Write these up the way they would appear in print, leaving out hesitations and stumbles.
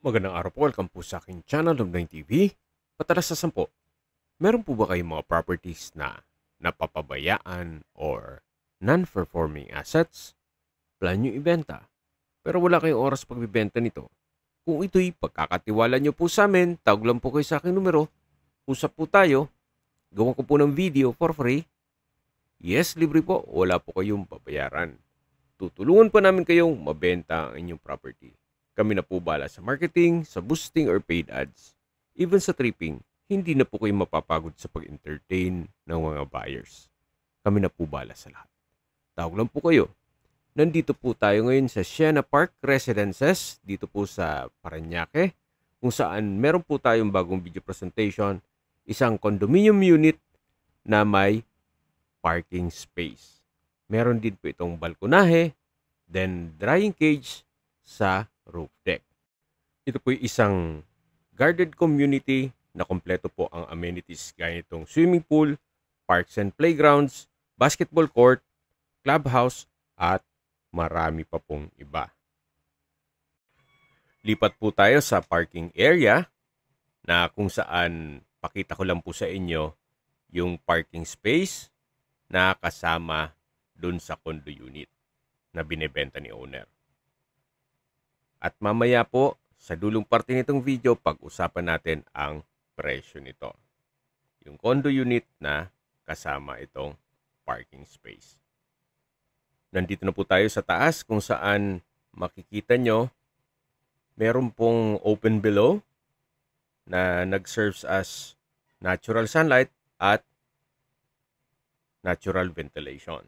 Magandang araw po, welcome po sa aking channel, Love9 TV. Patalas sa 10, meron po ba kayong mga properties na napapabayaan or non-performing assets? Plan nyo ibenta, pero wala kayong oras pagbibenta nito. Kung ito'y pagkakatiwala nyo po sa amin, tawag lang po kayo sa aking numero, usap po tayo, gawa ko po ng video for free. Yes, libre po, wala po kayong babayaran. Tutulungan po namin kayong mabenta ang inyong property. Kami na po bala sa marketing, sa boosting or paid ads. Even sa tripping, hindi na po kayo mapapagod sa pag-entertain ng mga buyers. Kami na po bala sa lahat. Tawag lang po kayo. Nandito po tayo ngayon sa Sienna Park Residences, dito po sa Parañaque, kung saan meron po tayong bagong video presentation, isang condominium unit na may parking space. Meron din po itong balkonahe, then drying cage sa roof deck. Ito po isang guarded community na kompleto po ang amenities gaya nitong swimming pool, parks and playgrounds, basketball court, clubhouse, at marami pa pong iba. Lipat po tayo sa parking area na kung saan pakita ko lang po sa inyo yung parking space na kasama dun sa condo unit na binebenta ni owner. At mamaya po, sa dulong parte nitong video, pag-usapan natin ang presyo nito. Yung condo unit na kasama itong parking space. Nandito na po tayo sa taas kung saan makikita nyo, meron pong open below na nag-serves as natural sunlight at natural ventilation.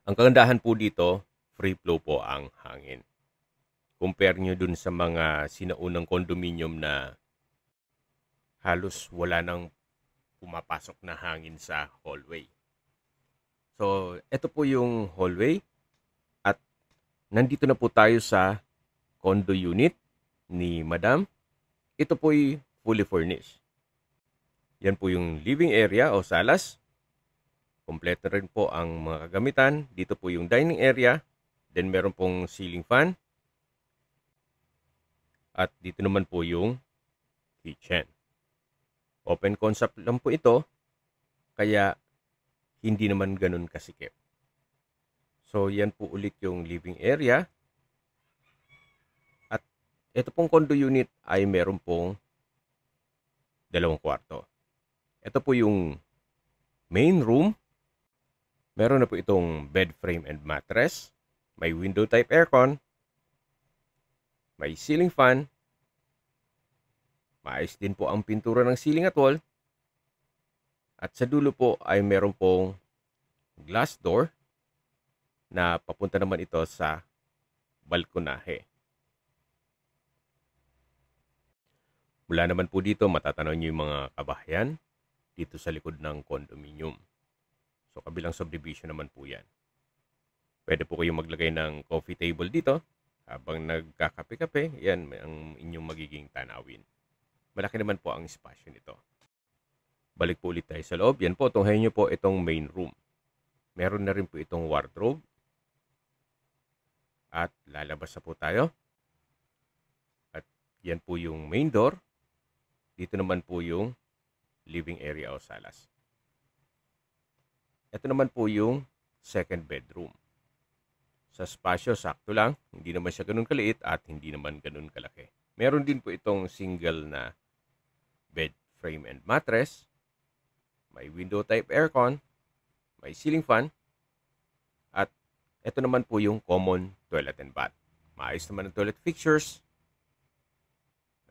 Ang kagandahan po dito, free flow po ang hangin. Compare nyo dun sa mga sinaunang condominium na halos wala nang pumapasok na hangin sa hallway. So, ito po yung hallway at nandito na po tayo sa condo unit ni Madam. Ito po ay fully furnished. Yan po yung living area o salas. Kompleto rin po ang mga kagamitan. Dito po yung dining area. Then meron pong ceiling fan. At dito naman po yung kitchen. Open concept lang po ito. Kaya hindi naman ganun kasikip. So yan po ulit yung living area. At ito pong condo unit ay meron pong 2 kwarto. Ito po yung main room. Meron na po itong bed frame and mattress. May window type aircon. May ceiling fan. Maayos din po ang pintura ng ceiling at wall. At sa dulo po ay meron pong glass door na papunta naman ito sa balkonahe. Mula naman po dito matatanaw nyo yung mga kabahayan dito sa likod ng condominium. So kabilang subdivision naman po yan. Pwede po kayong maglagay ng coffee table dito. Habang nagkakape-kape, yan ang inyong magiging tanawin. Malaki naman po ang espasyo nito. Balik po ulit tayo sa loob. Yan po, tunghayin nyo po itong main room. Meron na rin po itong wardrobe. At lalabas na po tayo. At yan po yung main door. Dito naman po yung living area o salas. Ito naman po yung second bedroom. Sa spasyo, sakto lang. Hindi naman siya ganun kaliit at hindi naman ganun kalaki. Meron din po itong single na bed frame and mattress. May window type aircon. May ceiling fan. At ito naman po yung common toilet and bath. Maayos naman ang toilet fixtures.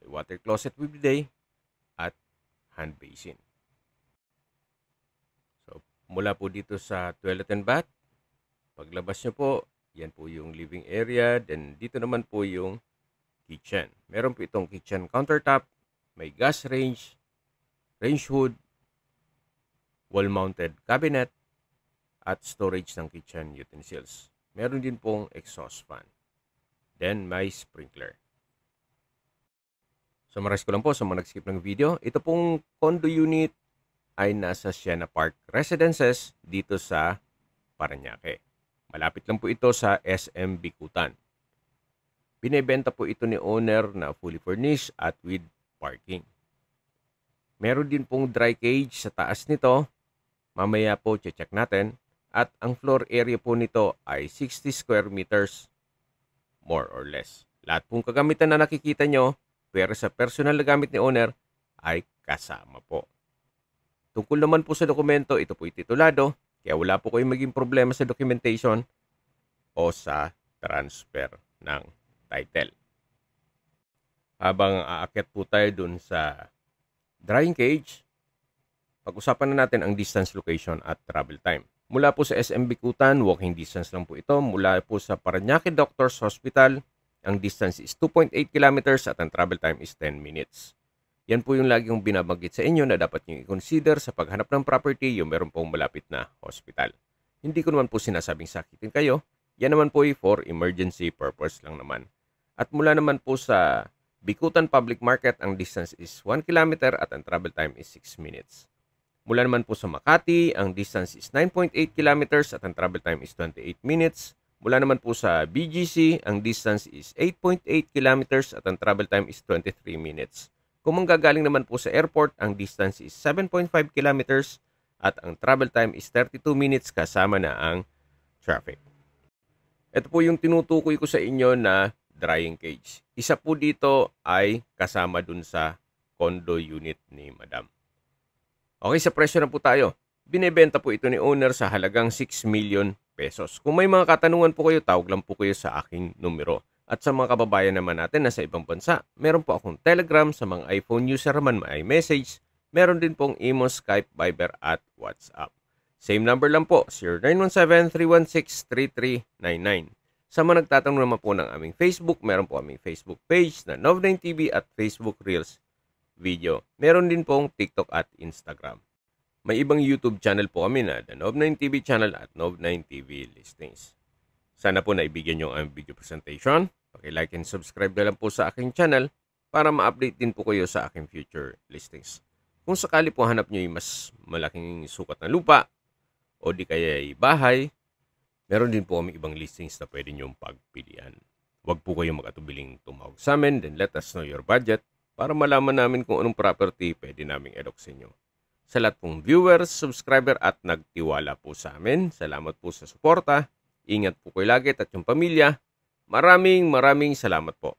May water closet with bidet. At hand basin. So, mula po dito sa toilet and bath, paglabas nyo po, yan po yung living area. Then dito naman po yung kitchen. Meron po itong kitchen countertop. May gas range, range hood, wall-mounted cabinet, at storage ng kitchen utensils. Meron din pong exhaust fan. Then may sprinkler. Summarize ko lang po sa mga nag-skip ng video. Ito pong condo unit ay nasa Sienna Park Residences dito sa Parañaque. Malapit lang po ito sa SM Bicutan. Binebenta po ito ni owner na fully furnished at with parking. Meron din pong dry cage sa taas nito. Mamaya po check natin. At ang floor area po nito ay 60 square meters, more or less. Lahat pong kagamitan na nakikita nyo, pero sa personal na gamit ni owner, ay kasama po. Tungkol naman po sa dokumento, ito po titulado, kaya wala po kayong maging problema sa documentation o sa transfer ng title. Habang aakyat po tayo dun sa drying cage, pag-usapan na natin ang distance, location at travel time. Mula po sa SM Bicutan, walking distance lang po ito. Mula po sa Parañaque Doctors Hospital, ang distance is 2.8 kilometers at ang travel time is 10 minutes. Yan po yung lagi kong binabanggit sa inyo na dapat nyo i-consider sa paghanap ng property yung meron pong malapit na hospital. Hindi ko naman po sinasabing sakitin kayo. Yan naman po for emergency purpose lang naman. At mula naman po sa Bicutan Public Market, ang distance is 1 kilometer at ang travel time is 6 minutes. Mula naman po sa Makati, ang distance is 9.8 kilometers at ang travel time is 28 minutes. Mula naman po sa BGC, ang distance is 8.8 kilometers at ang travel time is 23 minutes. Kung manggagaling naman po sa airport, ang distance is 7.5 kilometers at ang travel time is 32 minutes kasama na ang traffic. Ito po yung tinutukoy ko sa inyo na drying cage. Isa po dito ay kasama dun sa condo unit ni Madam. Okay, sa presyo na po tayo. Binebenta po ito ni owner sa halagang 6 million pesos. Kung may mga katanungan po kayo, tawag lang po kayo sa aking numero. At sa mga kababayan naman natin na sa ibang bansa, meron po akong Telegram. Sa mga iPhone user naman, may iMessage. Meron din pong Imo, Skype, Viber at WhatsApp. Same number lang po, 0917-316-3399. Sa mga nagtatanong naman po ng aming Facebook, meron po aming Facebook page na Nov9TV at Facebook Reels video. Meron din pong TikTok at Instagram. May ibang YouTube channel po kami na The Nov9TV channel at Nov9TV Listings. Sana po naibigyan nyo ang video presentation. Paki-like and subscribe na lang po sa aking channel para ma-update din po kayo sa aking future listings. Kung sakali po hanap nyo yung mas malaking sukat na lupa o di kaya ay bahay, meron din po kami ibang listings na pwede nyong pagpilian. Huwag po kayong mag-atubiling tumawag sa amin, then let us know your budget para malaman namin kung anong property pwede naming edok sa inyo. Sa lahat pong viewers, subscriber at nagtiwala po sa amin, salamat po sa suporta. Ingat po kayo lagi at yung pamilya. Maraming salamat po.